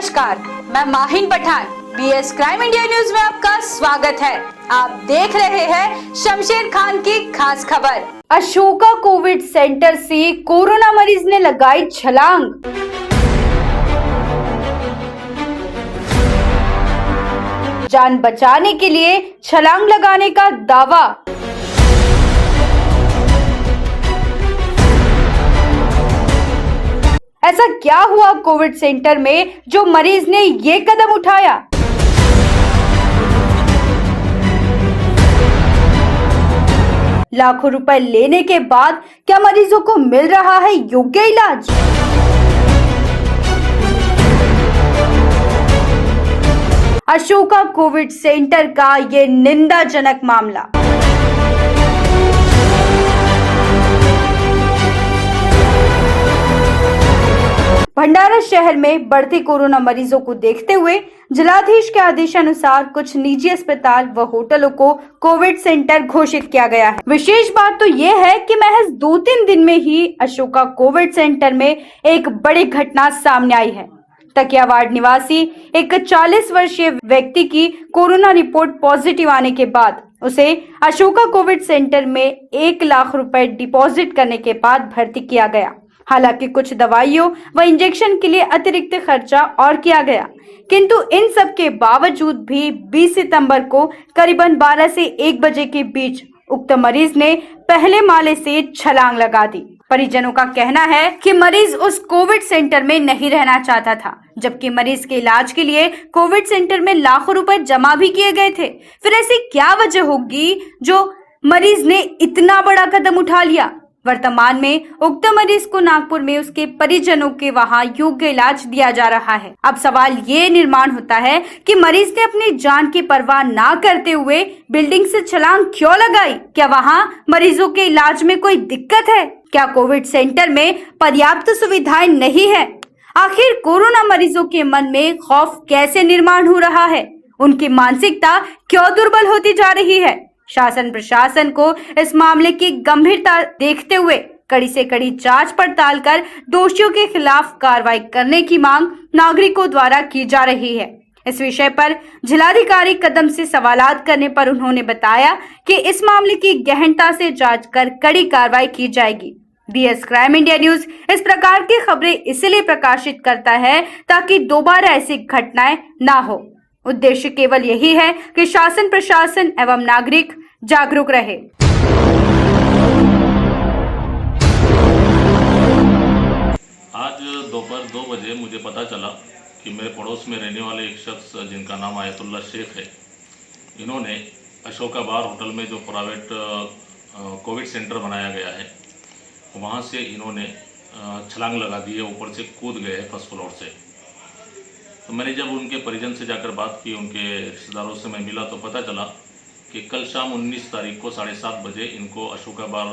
नमस्कार, मैं Mahin Pathan BS crime India news में आपका स्वागत है। आप देख रहे हैं शमशेर खान की खास खबर। अशोका कोविड सेंटर से कोरोना मरीज ने लगाई छलांग। जान बचाने के लिए छलांग लगाने का दावा। ऐसा क्या हुआ कोविड सेंटर में जो मरीज ने ये कदम उठाया? लाखों रुपए लेने के बाद क्या मरीजों को मिल रहा है योग्य इलाज? अशोका कोविड सेंटर का ये निंदाजनक मामला। भंडारा शहर में बढ़ते कोरोना मरीजों को देखते हुए जिलाधीश के आदेशानुसार कुछ निजी अस्पताल व होटलों को कोविड सेंटर घोषित किया गया है। विशेष बात तो ये है कि महज 2-3 दिन में ही अशोका कोविड सेंटर में एक बड़ी घटना सामने आई है। तकिया वार्ड निवासी एक 40 वर्षीय व्यक्ति की कोरोना रिपोर्ट पॉजिटिव आने के बाद उसे अशोका कोविड सेंटर में 1 लाख रुपए डिपॉजिट करने के बाद भर्ती किया गया। हालांकि कुछ दवाइयों व इंजेक्शन के लिए अतिरिक्त खर्चा और किया गया, किंतु इन सब के बावजूद भी 20 सितंबर को करीबन 12 से 1 बजे के बीच उक्त मरीज ने पहले माले से छलांग लगा दी। परिजनों का कहना है कि मरीज उस कोविड सेंटर में नहीं रहना चाहता था, जबकि मरीज के इलाज के लिए कोविड सेंटर में लाखों रुपए जमा भी किए गए थे। फिर ऐसी क्या वजह होगी जो मरीज ने इतना बड़ा कदम उठा लिया? वर्तमान में उक्त मरीज को नागपुर में उसके परिजनों के वहां योग्य इलाज दिया जा रहा है। अब सवाल ये निर्माण होता है कि मरीज ने अपनी जान की परवाह ना करते हुए बिल्डिंग से छलांग क्यों लगाई? क्या वहां मरीजों के इलाज में कोई दिक्कत है? क्या कोविड सेंटर में पर्याप्त सुविधाएं नहीं है? आखिर कोरोना मरीजों के मन में खौफ कैसे निर्माण हो रहा है? उनकी मानसिकता क्यों दुर्बल होती जा रही है? शासन प्रशासन को इस मामले की गंभीरता देखते हुए कड़ी से कड़ी जांच पड़ताल कर दोषियों के खिलाफ कार्रवाई करने की मांग नागरिकों द्वारा की जा रही है। इस विषय पर जिलाधिकारी कदम से सवालात करने पर उन्होंने बताया कि इस मामले की गहनता से जांच कर कड़ी कार्रवाई की जाएगी। बीएस क्राइम इंडिया न्यूज इस प्रकार की खबरें इसलिए प्रकाशित करता है ताकि दोबारा ऐसी घटनाएं ना हो। उद्देश्य केवल यही है कि शासन प्रशासन एवं नागरिक जागरूक रहे। आज दोपहर 2 बजे मुझे पता चला कि मेरे पड़ोस में रहने वाले एक शख्स जिनका नाम आयतुल्ला शेख है, इन्होंने अशोका बार होटल में जो प्राइवेट कोविड सेंटर बनाया गया है, वहाँ से इन्होंने छलांग लगा दी है, ऊपर से कूद गए हैं फर्स्ट फ्लोर से। तो मैंने जब उनके परिजन से जाकर बात की, उनके रिश्तेदारों से मैं मिला, तो पता चला कि कल शाम 19 तारीख को 7:30 बजे इनको अशोका बार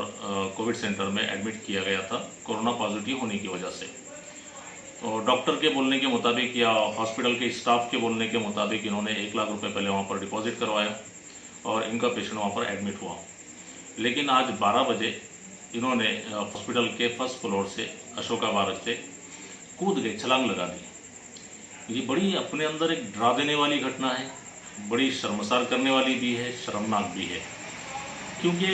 कोविड सेंटर में एडमिट किया गया था कोरोना पॉजिटिव होने की वजह से। तो डॉक्टर के बोलने के मुताबिक या हॉस्पिटल के स्टाफ के बोलने के मुताबिक इन्होंने 1 लाख रुपए पहले वहाँ पर डिपॉजिट करवाया और इनका पेशेंट वहाँ पर एडमिट हुआ। लेकिन आज 12 बजे इन्होंने हॉस्पिटल के फर्स्ट फ्लोर से अशोका बार से कूद गए, छलांग लगा दी। ये बड़ी अपने अंदर एक डरा देने वाली घटना है, बड़ी शर्मसार करने वाली भी है, शर्मनाक भी है, क्योंकि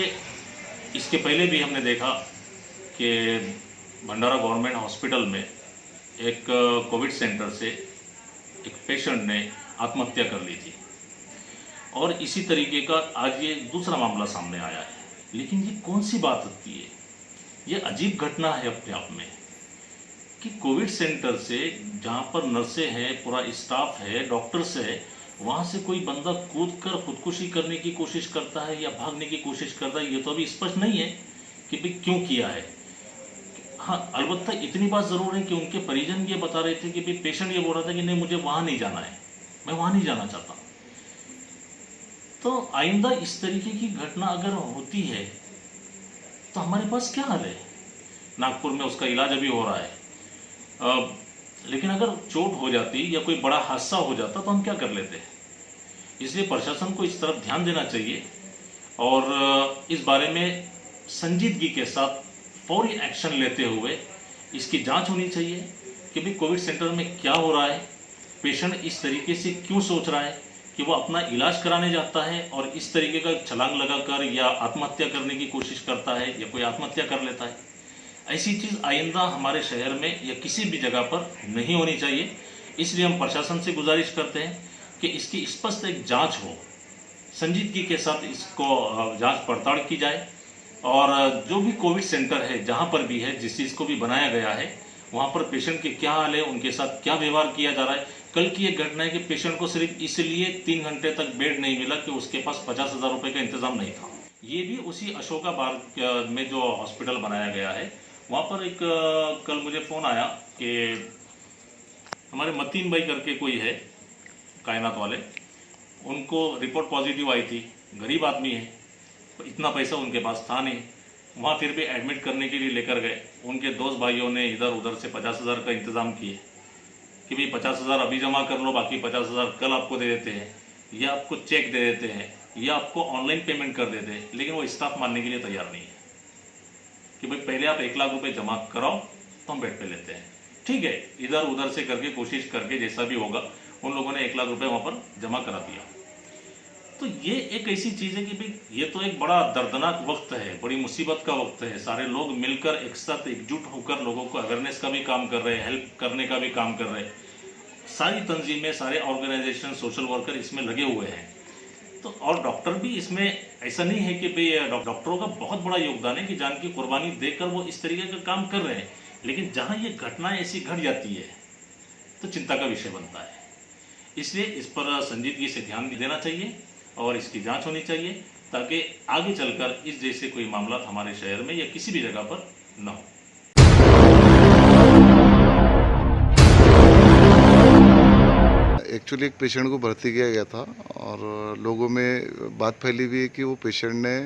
इसके पहले भी हमने देखा कि भंडारा गवर्नमेंट हॉस्पिटल में एक कोविड सेंटर से एक पेशेंट ने आत्महत्या कर ली थी और इसी तरीके का आज ये दूसरा मामला सामने आया है। लेकिन ये कौन सी बात होती है? ये अजीब घटना है अपने आप में कि कोविड सेंटर से, जहाँ पर नर्सें हैं, पूरा स्टाफ है, डॉक्टर्स है, वहाँ से कोई बंदा कूद कर खुदकुशी करने की कोशिश करता है या भागने की कोशिश करता है, ये तो अभी स्पष्ट नहीं है कि भाई क्यों किया है। हाँ, अलबत्ता इतनी बात ज़रूर है कि उनके परिजन ये बता रहे थे कि भाई पेशेंट ये बोल रहा था कि नहीं, मुझे वहाँ नहीं जाना है, मैं वहाँ नहीं जाना चाहता। तो आइंदा इस तरीके की घटना अगर होती है तो हमारे पास क्या हल है? नागपुर में उसका इलाज अभी हो रहा है, लेकिन अगर चोट हो जाती या कोई बड़ा हादसा हो जाता तो हम क्या कर लेते? इसलिए प्रशासन को इस तरफ ध्यान देना चाहिए और इस बारे में संजीदगी के साथ फौरी एक्शन लेते हुए इसकी जांच होनी चाहिए कि भाई कोविड सेंटर में क्या हो रहा है पेशेंट इस तरीके से क्यों सोच रहा है कि वो अपना इलाज कराने जाता है और इस तरीके का छलांग लगाकर या आत्महत्या करने की कोशिश करता है या कोई आत्महत्या कर लेता है। ऐसी चीज़ आइंदा हमारे शहर में या किसी भी जगह पर नहीं होनी चाहिए। इसलिए हम प्रशासन से गुजारिश करते हैं कि इसकी स्पष्ट एक जांच हो, संजीदगी के साथ इसको जांच पड़ताल की जाए और जो भी कोविड सेंटर है जहां पर भी है, जिस चीज़ को भी बनाया गया है, वहां पर पेशेंट के क्या हाल है, उनके साथ क्या व्यवहार किया जा रहा है। कल की एक घटना है कि पेशेंट को सिर्फ इसलिए 3 घंटे तक बेड नहीं मिला कि उसके पास 50,000 रुपये का इंतजाम नहीं था। ये भी उसी अशोका बार में जो हॉस्पिटल बनाया गया है, वहाँ पर एक कल मुझे फ़ोन आया कि हमारे मतीन भाई करके कोई है कायनात वाले, उनको रिपोर्ट पॉजिटिव आई थी। गरीब आदमी है, इतना पैसा उनके पास था नहीं। वहाँ फिर भी एडमिट करने के लिए लेकर गए। उनके दोस्त भाइयों ने इधर उधर से 50,000 का इंतज़ाम किए कि भाई 50,000 अभी जमा कर लो, बाकी 50,000 कल आपको दे देते हैं, या आपको चेक दे देते हैं, या आपको ऑनलाइन पेमेंट कर देते हैं। लेकिन वो स्टाफ मानने के लिए तैयार नहीं है कि भाई पहले आप 1 लाख रुपए जमा कराओ तो हम बेड पे लेते हैं। ठीक है, इधर उधर से करके कोशिश करके जैसा भी होगा उन लोगों ने 1 लाख रुपए वहाँ पर जमा करा दिया। तो ये एक ऐसी चीज़ है कि भाई ये तो एक बड़ा दर्दनाक वक्त है, बड़ी मुसीबत का वक्त है। सारे लोग मिलकर एक साथ एकजुट होकर लोगों को अवेयरनेस का भी काम कर रहे हैं, हेल्प करने का भी काम कर रहे हैं। सारी तंजीमें, सारे ऑर्गेनाइजेशन, सोशल वर्कर इसमें लगे हुए हैं। तो और डॉक्टर भी इसमें, ऐसा नहीं है कि भाई डॉक्टरों का बहुत बड़ा योगदान है कि जान की कुर्बानी देकर वो इस तरीके का काम कर रहे हैं। लेकिन जहाँ ये घटनाएं ऐसी घट जाती है तो चिंता का विषय बनता है। इसलिए इस पर संजीदगी से ध्यान देना चाहिए और इसकी जांच होनी चाहिए ताकि आगे चलकर इस जैसे कोई मामला हमारे शहर में या किसी भी जगह पर न हो। एक्चुअली एक पेशेंट को भर्ती किया गया था और लोगों में बात फैली हुई है कि वो पेशेंट ने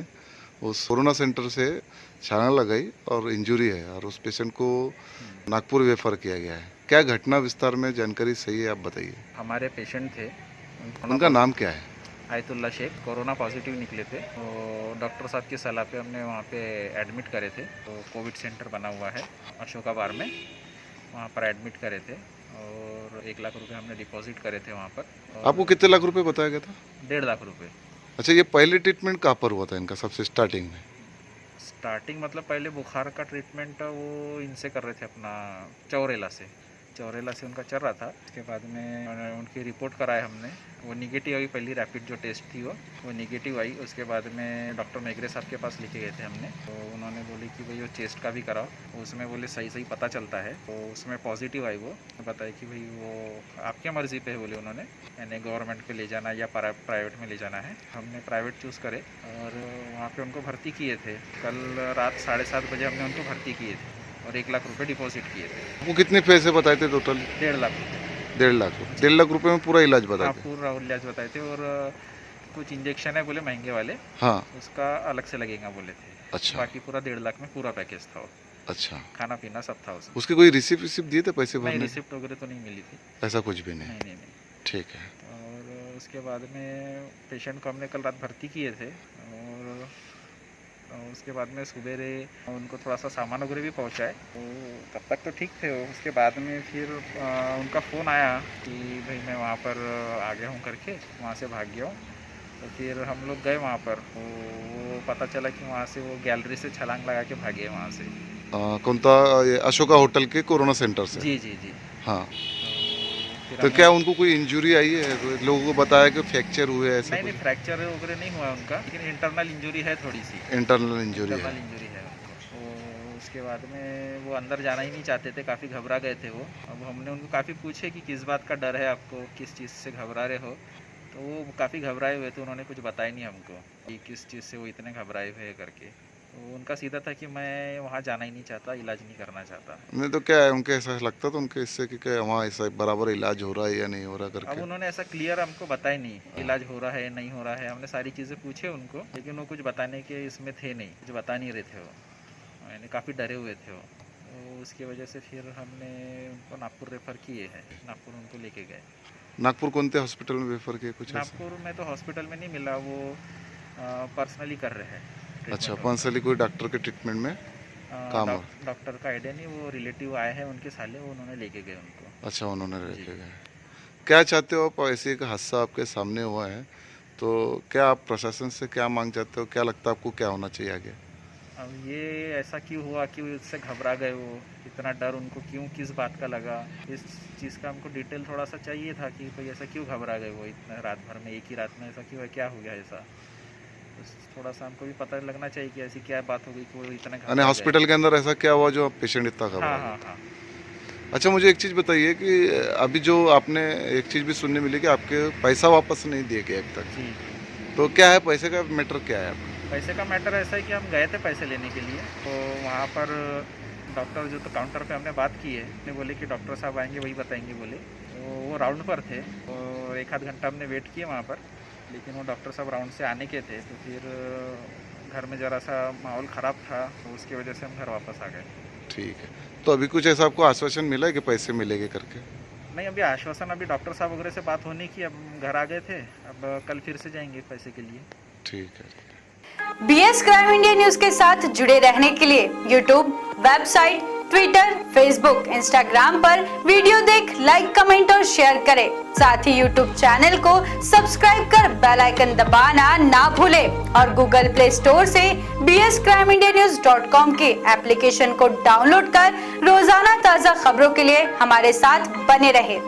उस कोरोना सेंटर से छलांग लगाई और इंजरी है और उस पेशेंट को नागपुर रेफर किया गया है। क्या घटना विस्तार में जानकारी सही है, आप बताइए। हमारे पेशेंट थे, उनका नाम क्या है? आयतुल्ला शेख, कोरोना पॉजिटिव निकले थे। तो डॉक्टर साहब की सलाह पे हमने वहाँ पे एडमिट करे थे। तो कोविड सेंटर बना हुआ है अशोका बार में, वहाँ पर एडमिट करे थे और 1 लाख रुपए हमने डिपॉजिट करे थे वहाँ पर। आपको कितने लाख रुपए बताया गया था? 1.5 लाख रुपए। अच्छा, ये पहले ट्रीटमेंट कहाँ पर हुआ था इनका सबसे स्टार्टिंग में? स्टार्टिंग मतलब पहले बुखार का ट्रीटमेंट वो इनसे कर रहे थे, अपना चौरेला से उनका चल रहा था। उसके बाद में उनकी रिपोर्ट कराए हमने, वो निगेटिव आई। पहली रैपिड जो टेस्ट थी वो निगेटिव आई। उसके बाद में डॉक्टर मेघरे साहब के पास लेके गए थे हमने। तो उन्होंने बोले कि भाई वो चेस्ट का भी कराओ, उसमें बोले सही पता चलता है। तो उसमें पॉजिटिव आई। वो बताया कि भाई वो आपकी मर्ज़ी पे है, बोले उन्होंने, यानी गवर्नमेंट पे ले जाना है या प्राइवेट में ले जाना है। हमने प्राइवेट चूज़ करे और वहाँ पर उनको भर्ती किए थे। कल रात 7:30 बजे हमने उनको भर्ती किए थे और 1 लाख रुपए डिपॉजिट किए थे। वो कितने पैसे बताए थे टोटल? 1.5 लाख रुपये। 1.5 लाख। 1.5 लाख रुपए में पूरा इलाज बताए हाँ, थे? पूरा इलाज बताए थे। और कुछ इंजेक्शन है बोले महंगे वाले, हाँ। उसका अलग से लगेगा बोले थे। अच्छा। बाकी पूरा 1.5 लाख में पूरा पैकेज था। अच्छा, खाना पीना सब था उसमें। उसके कोई रिसिप्ट दिए थे पैसे नहीं, भरने? रिसिप्ट वगैरह तो नहीं मिली थी। ऐसा कुछ भी नहीं? नहीं। ठीक है। और उसके बाद में पेशेंट को हमने कल रात भर्ती किए थे और उसके बाद में सुबह उनको थोड़ा सा सामान वगैरह भी पहुंचाए। तो तब तक तो ठीक थे वो। उसके बाद में फिर उनका फ़ोन आया कि भाई मैं वहाँ पर आ गया हूँ करके, वहाँ से भाग गया हूँ। तो फिर हम लोग गए वहाँ पर। तो वो पता चला कि वहाँ से वो गैलरी से छलांग लगा के भागे वहाँ से। कौनता ये अशोका होटल के कोरोना सेंटर से? जी। हाँ। फिर तो क्या उनको कोई इंजरी आई है? लोगों को बताया कि फ्रैक्चर हुए ऐसा? नहीं, फ्रैक्चर वगैरह नहीं हुआ उनका, लेकिन इंटरनल इंजरी है, थोड़ी सी इंटरनल इंजरी है। उनको। तो उसके बाद में वो अंदर जाना ही नहीं चाहते थे, काफ़ी घबरा गए थे वो। अब हमने उनको काफ़ी पूछे कि किस बात का डर है आपको, किस चीज़ से घबरा रहे हो। तो वो काफ़ी घबराए हुए थे, उन्होंने कुछ बताया नहीं हमको कि किस चीज़ से वो इतने घबराए हुए करके। तो उनका सीधा था कि मैं वहाँ जाना ही नहीं चाहता, इलाज नहीं करना चाहता। नहीं तो क्या है, उनके ऐसा लगता था उनके इससे कि क्या वहाँ ऐसा बराबर इलाज हो रहा है या नहीं हो रहा करके? अब उन्होंने ऐसा क्लियर हमको बताया नहीं, इलाज हो रहा है नहीं हो रहा है। हमने सारी चीज़ें पूछे उनको, लेकिन वो कुछ बताने के इसमें थे नहीं, कुछ बता नहीं रहे थे वो, यानी काफ़ी डरे हुए थे वो। तो उसकी वजह से फिर हमने उनको नागपुर रेफ़र किए हैं। नागपुर उनको लेके गए। नागपुर कौन से हॉस्पिटल में रेफर किया कुछ? नागपुर में तो हॉस्पिटल में नहीं मिला, वो पर्सनली कर रहे हैं। अच्छा, पर्सनली कोई डॉक्टर के ट्रीटमेंट में काम हो? डॉक्टर का आइडिया नहीं, वो रिलेटिव आए हैं उनके साले, वो उन्होंने लेके गए उनको। अच्छा, उन्होंने लेके गए। क्या चाहते हो आप? ऐसे एक हादसा आपके सामने हुआ है, तो क्या आप प्रशासन से क्या मांग चाहते हो? क्या लगता है आपको क्या होना चाहिए आगे? अब ये ऐसा क्यों हुआ कि उससे घबरा गए वो, इतना डर उनको क्यों, किस बात का लगा, इस चीज़ का हमको डिटेल थोड़ा सा चाहिए था कि भाई ऐसा क्यों घबरा गए वो इतना रात भर में, एक ही रात में ऐसा क्यों है, क्या हो गया ऐसा। तो थोड़ा सा हमको भी पता लगना चाहिए कि ऐसी क्या बात हो गई कि वो इतना घबरा यानी गए। हॉस्पिटल के अंदर ऐसा क्या हुआ जो पेशेंट इतना हाँ घबरा? हाँ हाँ अच्छा, मुझे एक चीज़ बताइए कि अभी जो आपने एक चीज़ भी सुनने मिली कि आपके पैसा वापस नहीं दिए गए अब तक, जी। तो क्या है पैसे का मैटर क्या है आपका? पैसे का मैटर ऐसा है कि हम गए थे पैसे लेने के लिए, तो वहाँ पर डॉक्टर जो तो काउंटर पे हमने बात की है, ने बोले कि डॉक्टर साहब आएंगे वही बताएंगे बोले। तो वो राउंड पर थे, तो एक आध घंटा हमने वेट किया वहाँ पर, लेकिन वो डॉक्टर साहब राउंड से आने के थे, तो फिर घर में ज़रा सा माहौल ख़राब था, तो उसकी वजह से हम घर वापस आ गए। ठीक है, तो अभी कुछ ऐसा आपको आश्वासन मिला है कि पैसे मिलेंगे करके? नहीं, अभी आश्वासन, अभी डॉक्टर साहब वगैरह से बात होने की, अब घर आ गए थे, अब कल फिर से जाएंगे पैसे के लिए। ठीक है। BS क्राइम इंडिया न्यूज के साथ जुड़े रहने के लिए YouTube, website, Twitter, Facebook, Instagram पर वीडियो देख लाइक, कमेंट और शेयर करें। साथ ही YouTube चैनल को सब्सक्राइब कर बेल आइकन दबाना ना भूलें और Google Play स्टोर से bscrimindianews.com के एप्लीकेशन को डाउनलोड कर रोजाना ताज़ा खबरों के लिए हमारे साथ बने रहें।